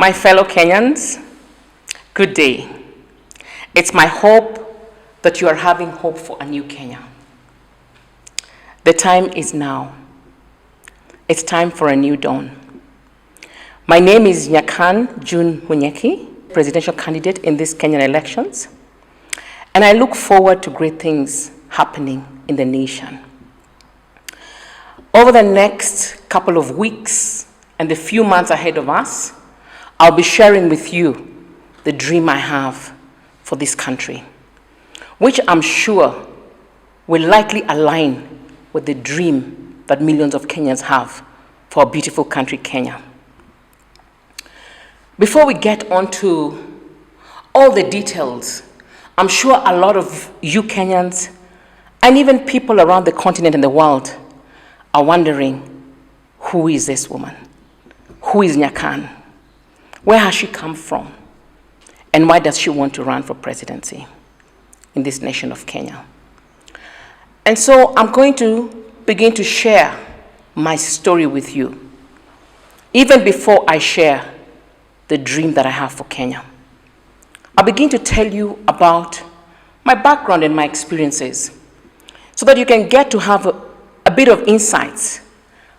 My fellow Kenyans, good day. It's my hope that you are having hope for a new Kenya. The time is now. It's time for a new dawn. My name is Nyakan June Munyeki, presidential candidate in these Kenyan elections, and I look forward to great things happening in the nation. Over the next couple of weeks and the few months ahead of us, I'll be sharing with you the dream I have for this country, which I'm sure will likely align with the dream that millions of Kenyans have for a beautiful country, Kenya. Before we get on to all the details, I'm sure a lot of you Kenyans and even people around the continent and the world are wondering, who is this woman? Who is Nyakan? Where has she come from? And why does she want to run for presidency in this nation of Kenya? And so I'm going to begin to share my story with you, even before I share the dream that I have for Kenya. I'll begin to tell you about my background and my experiences so that you can get to have a bit of insights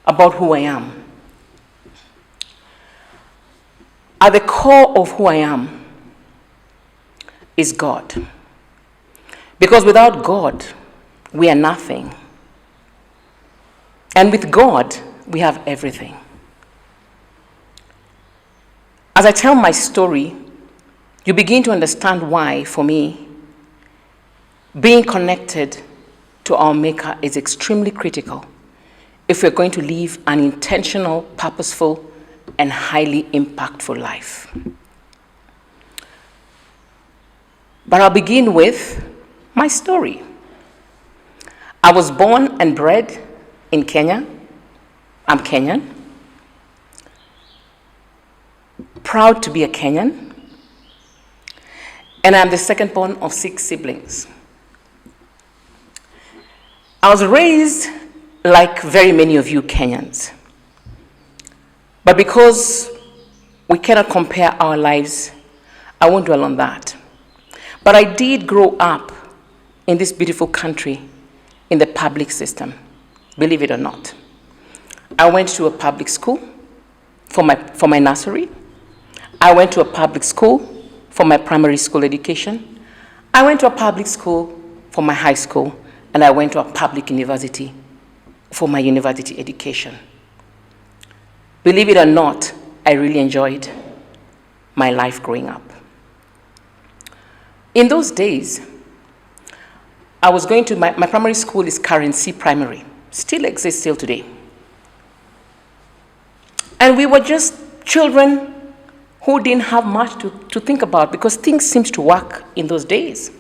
about who I am. At the core of who I am is God. Because without God, we are nothing. And with God, we have everything. As I tell my story, you begin to understand why, for me, being connected to our Maker is extremely critical if we're going to live an intentional, purposeful, and highly impactful life. But I'll begin with my story. I was born and bred in Kenya. I'm Kenyan. Proud to be a Kenyan. And I'm the second born of 6 siblings. I was raised like very many of you Kenyans. But because we cannot compare our lives, I won't dwell on that. But I did grow up in this beautiful country in the public system, believe it or not. I went to a public school for my nursery. I went to a public school for my primary school education. I went to a public school for my high school, and I went to a public university for my university education. Believe it or not, I really enjoyed my life growing up. In those days, I was going to, my primary school is Currency Primary, still exists till today. And we were just children who didn't have much to think about because things seemed to work in those days.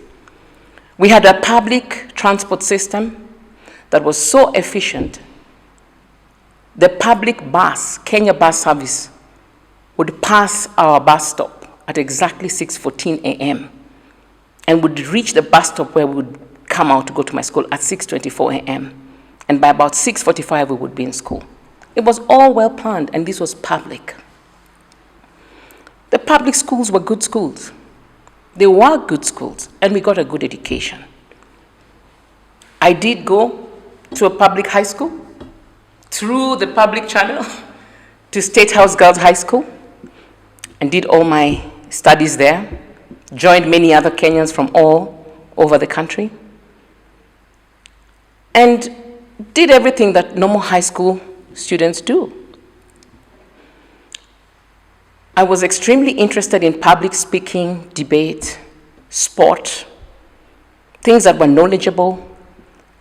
We had a public transport system that was so efficient. The public bus, Kenya Bus Service, would pass our bus stop at exactly 6:14 a.m. and would reach the bus stop where we would come out to go to my school at 6:24 a.m. And by about 6:45, we would be in school. It was all well planned, and this was public. The public schools were good schools. They were good schools, and we got a good education. I did go to a public high school, through the public channel, to State House Girls High School, and did all my studies there, joined many other Kenyans from all over the country, and did everything that normal high school students do. I was extremely interested in public speaking, debate, sport, things that were knowledgeable,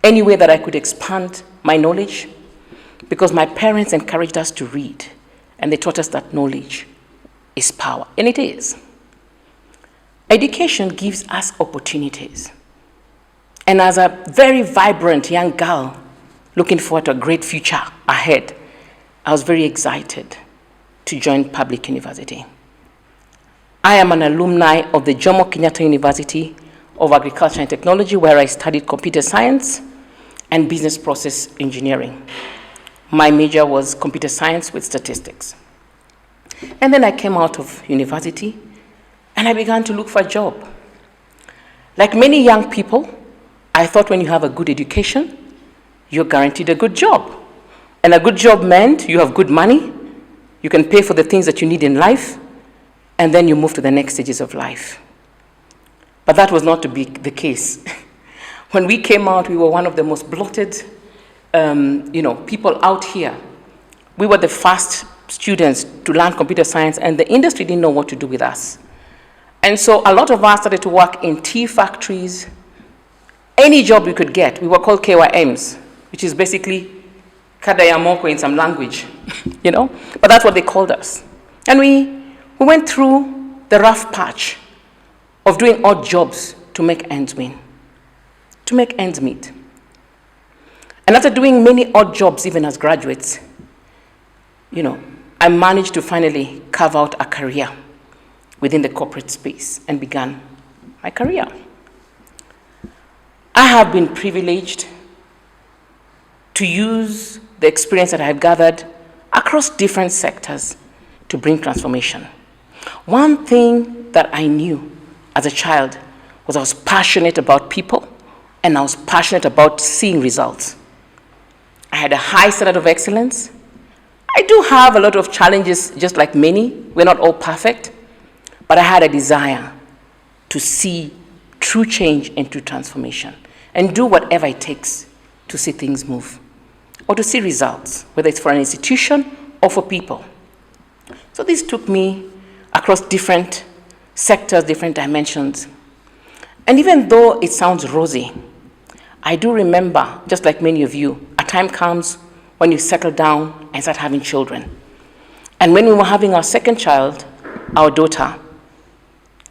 any way that I could expand my knowledge, because my parents encouraged us to read, and they taught us that knowledge is power, and it is. Education gives us opportunities. And as a very vibrant young girl looking forward to a great future ahead, I was very excited to join public university. I am an alumni of the Jomo Kenyatta University of Agriculture and Technology, where I studied computer science and business process engineering. My major was computer science with statistics. And then I came out of university and I began to look for a job. Like many young people, I thought when you have a good education, you're guaranteed a good job. And a good job meant you have good money, you can pay for the things that you need in life, and then you move to the next stages of life. But that was not to be the case. When we came out, we were one of the most blotted people out here. We were the first students to learn computer science, and the industry didn't know what to do with us. And so a lot of us started to work in tea factories, any job we could get. We were called KYMs, which is basically Kadayamoko in some language, but that's what they called us. And we went through the rough patch of doing odd jobs to make ends meet. And after doing many odd jobs, even as graduates, I managed to finally carve out a career within the corporate space and began my career. I have been privileged to use the experience that I have gathered across different sectors to bring transformation. One thing that I knew as a child was I was passionate about people and I was passionate about seeing results. I had a high standard of excellence. I do have a lot of challenges, just like many. We're not all perfect, but I had a desire to see true change and true transformation and do whatever it takes to see things move or to see results, whether it's for an institution or for people. So this took me across different sectors, different dimensions. And even though it sounds rosy, I do remember, just like many of you, a time comes when you settle down and start having children. And when we were having our second child, our daughter,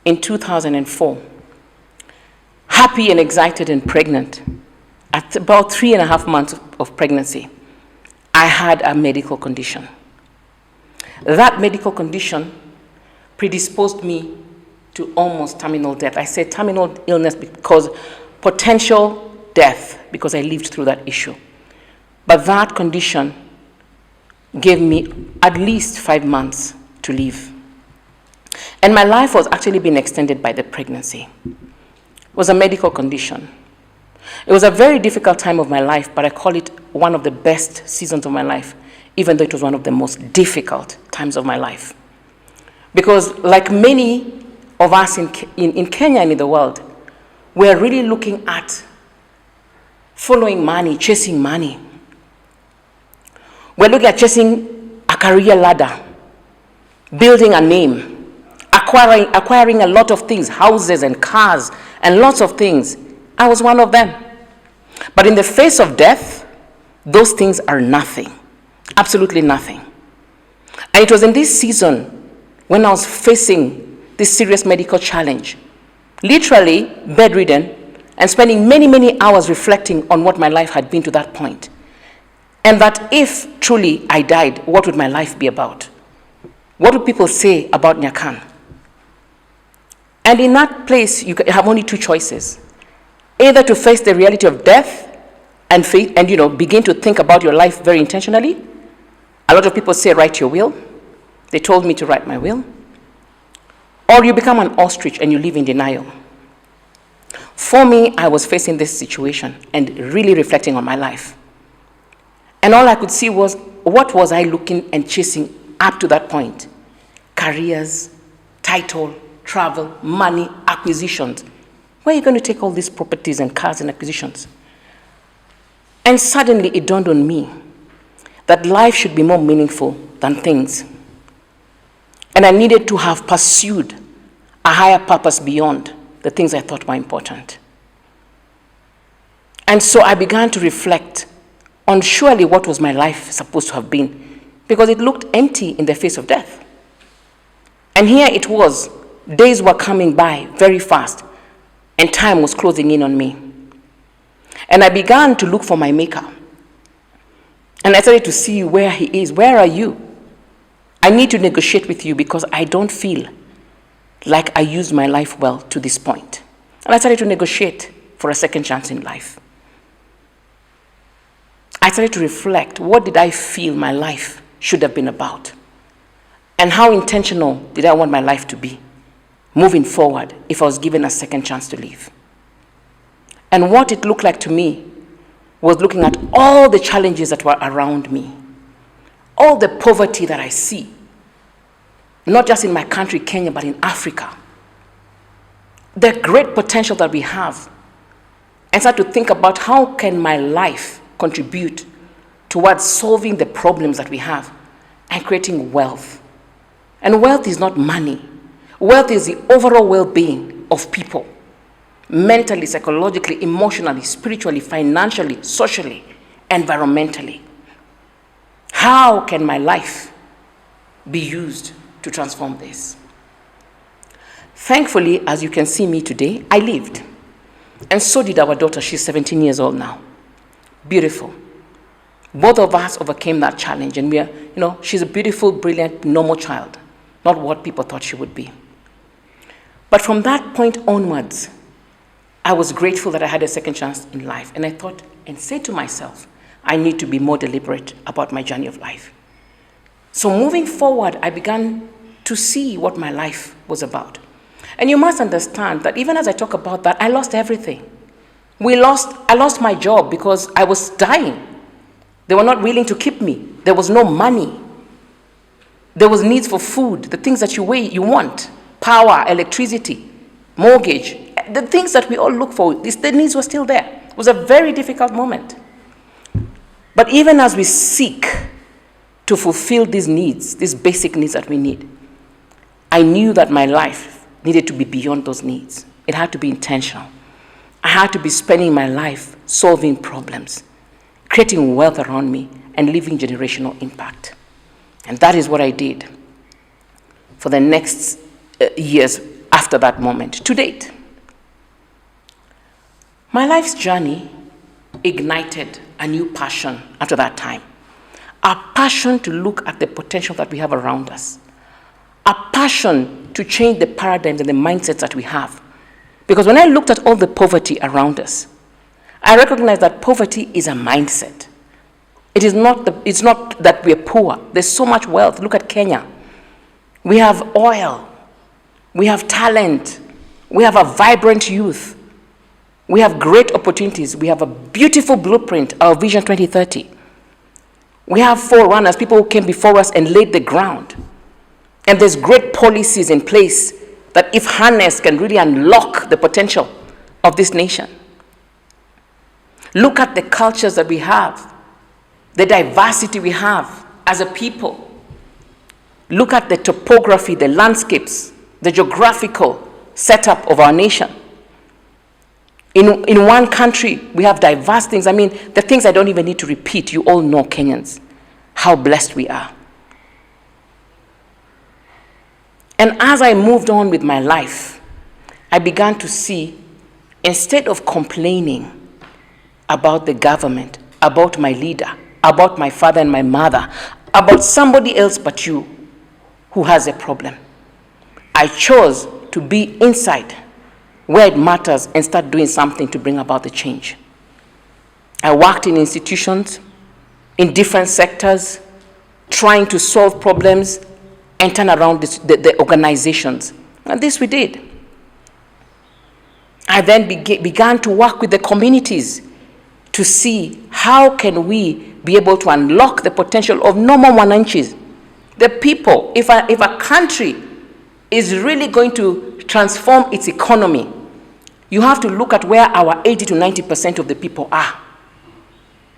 in 2004, happy and excited and pregnant, at about 3.5 months of pregnancy, I had a medical condition. That medical condition predisposed me to almost terminal death. I say terminal illness because potential death, because I lived through that issue. But that condition gave me at least 5 months to live. And my life was actually being extended by the pregnancy. It was a medical condition. It was a very difficult time of my life, but I call it one of the best seasons of my life, even though it was one of the most difficult times of my life. Because like many of us in Kenya and in the world, we're really looking at following money, chasing money. We're looking at chasing a career ladder, building a name, acquiring a lot of things, houses and cars and lots of things. I was one of them. But in the face of death, those things are nothing, absolutely nothing. And it was in this season when I was facing this serious medical challenge, literally bedridden and spending many, many hours reflecting on what my life had been to that point. And that if truly I died, what would my life be about? What would people say about Nyakan? And in that place, you have only two choices. Either to face the reality of death and begin to think about your life very intentionally. A lot of people say, write your will. They told me to write my will. Or you become an ostrich and you live in denial. For me, I was facing this situation and really reflecting on my life. And all I could see was, what was I looking and chasing up to that point? Careers, title, travel, money, acquisitions. Where are you going to take all these properties and cars and acquisitions? And suddenly it dawned on me that life should be more meaningful than things. And I needed to have pursued a higher purpose beyond the things I thought were important. And so I began to reflect on surely what was my life supposed to have been, because it looked empty in the face of death. And here it was, days were coming by very fast, and time was closing in on me. And I began to look for my maker. And I started to see where he is. Where are you? I need to negotiate with you because I don't feel like I used my life well to this point. And I started to negotiate for a second chance in life. I started to reflect, what did I feel my life should have been about? And how intentional did I want my life to be moving forward if I was given a second chance to live? And what it looked like to me was looking at all the challenges that were around me, all the poverty that I see, not just in my country, Kenya, but in Africa, the great potential that we have, and start to think about how can my life contribute towards solving the problems that we have and creating wealth. And wealth is not money. Wealth is the overall well-being of people, mentally, psychologically, emotionally, spiritually, financially, socially, environmentally. How can my life be used to transform this? Thankfully, as you can see me today, I lived. And so did our daughter. She's 17 years old now. Beautiful. Both of us overcame that challenge, and she's a beautiful, brilliant, normal child, not what people thought she would be. But from that point onwards, I was grateful that I had a second chance in life, and I thought and said to myself, I need to be more deliberate about my journey of life. So moving forward, I began to see what my life was about. And you must understand that even as I talk about that, I lost everything. I lost my job because I was dying. They were not willing to keep me. There was no money. There was needs for food, the things that you want, power, electricity, mortgage, the things that we all look for. The needs were still there. It was a very difficult moment. But even as we seek to fulfill these needs, these basic needs that we need, I knew that my life needed to be beyond those needs. It had to be intentional. I had to be spending my life solving problems, creating wealth around me, and leaving generational impact. And that is what I did for the next years after that moment, to date. My life's journey ignited a new passion after that time. A passion to look at the potential that we have around us. A passion to change the paradigms and the mindsets that we have. Because when I looked at all the poverty around us, I recognized that poverty is a mindset. It's not that we're poor. There's so much wealth. Look at Kenya. We have oil. We have talent. We have a vibrant youth. We have great opportunities. We have a beautiful blueprint, our Vision 2030. We have forerunners, people who came before us and laid the ground. And there's great policies in place that, if harnessed, can really unlock the potential of this nation. Look at the cultures that we have, the diversity we have as a people. Look at the topography, the landscapes, the geographical setup of our nation. In one country, we have diverse things. I mean, the things I don't even need to repeat. You all know, Kenyans, how blessed we are. And as I moved on with my life, I began to see, instead of complaining about the government, about my leader, about my father and my mother, about somebody else but you who has a problem, I chose to be inside where it matters and start doing something to bring about the change. I worked in institutions, in different sectors, trying to solve problems and turn around the organizations. And this we did. I then began to work with the communities to see how can we be able to unlock the potential of normal mwananchis, the people. If a country is really going to transform its economy, you have to look at where our 80 to 90% of the people are.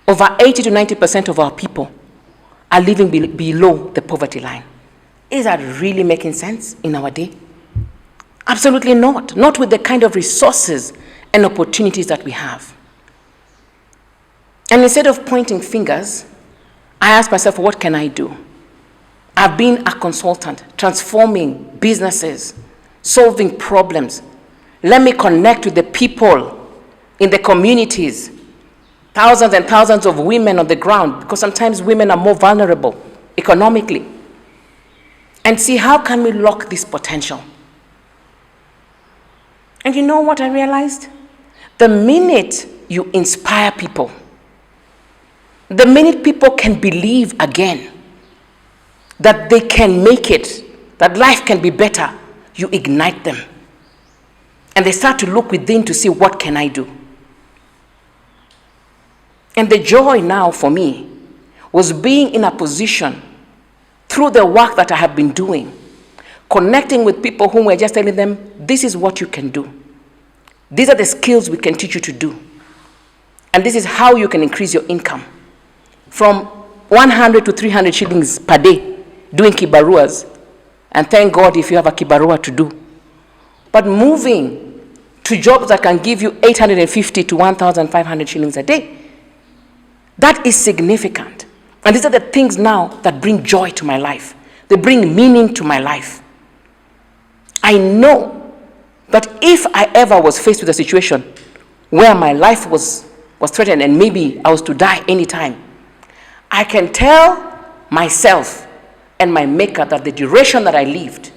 Over 80 to 90% of our people are living below the poverty line. Is that really making sense in our day? Absolutely not. Not with the kind of resources and opportunities that we have. And instead of pointing fingers, I asked myself, what can I do? I've been a consultant, transforming businesses, solving problems. Let me connect with the people in the communities, thousands and thousands of women on the ground, because sometimes women are more vulnerable economically, and see how can we lock this potential. And you know what I realized? The minute you inspire people, the minute people can believe again, that they can make it, that life can be better, you ignite them. And they start to look within to see, what can I do? And the joy now for me was being in a position through the work that I have been doing, connecting with people whom we're just telling them, this is what you can do. These are the skills we can teach you to do. And this is how you can increase your income. From 100 to 300 shillings per day doing kibaruas. And thank God if you have a kibarua to do. But moving to jobs that can give you 850 to 1,500 shillings a day. That is significant. And these are the things now that bring joy to my life. They bring meaning to my life. I know that if I ever was faced with a situation where my life was threatened and maybe I was to die anytime, I can tell myself and my maker that the duration that I lived,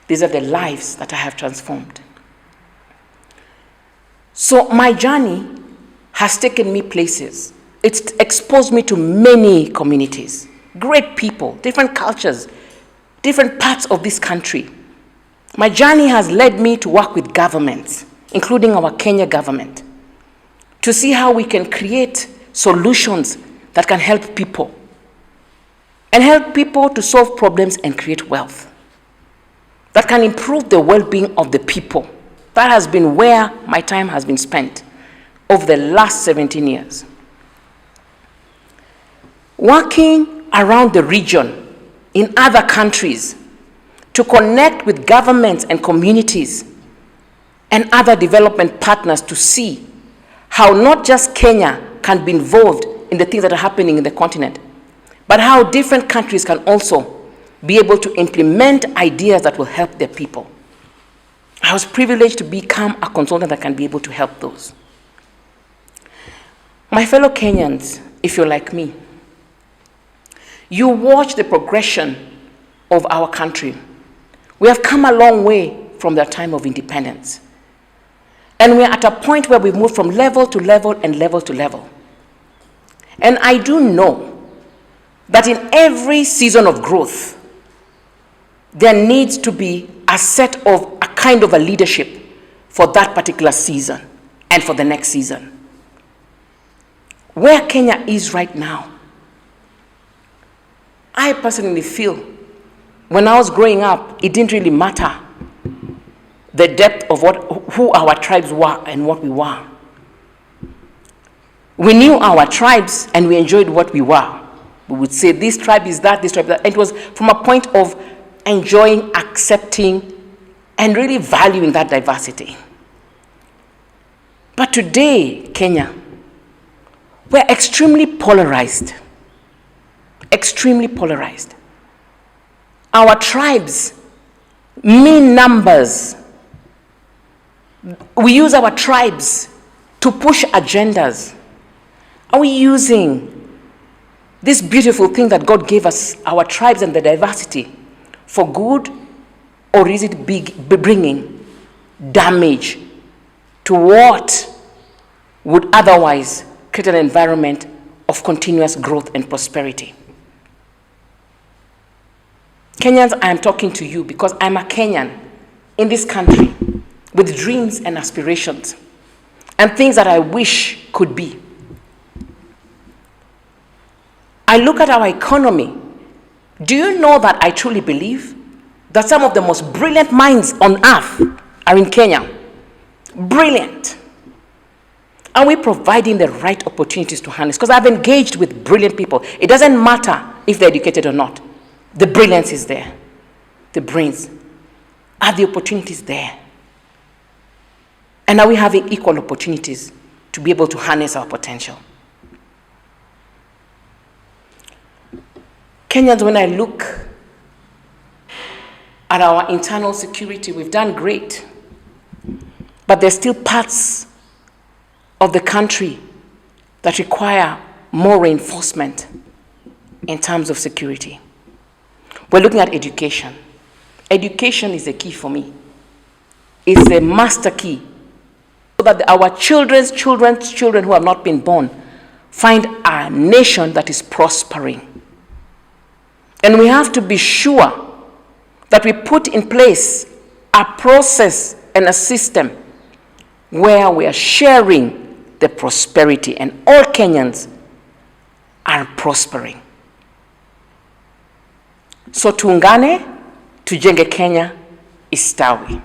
these are the lives that I have transformed. So my journey has taken me places. It's exposed me to many communities, great people, different cultures, different parts of this country. My journey has led me to work with governments, including our Kenya government, to see how we can create solutions that can help people and help people to solve problems and create wealth that can improve the well-being of the people. That has been where my time has been spent over the last 17 years. Working around the region in other countries to connect with governments and communities and other development partners to see how not just Kenya can be involved in the things that are happening in the continent, but how different countries can also be able to implement ideas that will help their people. I was privileged to become a consultant that can be able to help those. My fellow Kenyans, if you're like me, you watch the progression of our country. We have come a long way from the time of independence. And we're at a point where we've moved from level to level and level to level. And I do know that in every season of growth, there needs to be a set of a kind of a leadership for that particular season and for the next season. Where Kenya is right now, I personally feel when I was growing up, it didn't really matter the depth of who our tribes were and what we were. We knew our tribes and we enjoyed what we were. We would say this tribe is that, this tribe is that. And it was from a point of enjoying, accepting, and really valuing that diversity. But today, Kenya, we're extremely polarized. Extremely polarized. Our tribes mean numbers. We use our tribes to push agendas. Are we using this beautiful thing that God gave us, our tribes and the diversity, for good, or is it bringing damage to what would otherwise create an environment of continuous growth and prosperity? Kenyans, I am talking to you because I'm a Kenyan in this country with dreams and aspirations and things that I wish could be. I look at our economy. Do you know that I truly believe that some of the most brilliant minds on earth are in Kenya? Brilliant. Are we providing the right opportunities to harness? Because I've engaged with brilliant people. It doesn't matter if they're educated or not. The brilliance is there. The brains. Are the opportunities there? And are we having equal opportunities to be able to harness our potential? Kenyans, when I look at our internal security, we've done great. But there's still parts of the country that require more reinforcement in terms of security. We're looking at education. Education is the key for me. It's the master key. So that our children's children who have not been born find a nation that is prospering. And we have to be sure that we put in place a process and a system where we are sharing the prosperity and all Kenyans are prospering. So tuungane, tujenge Kenya istawi.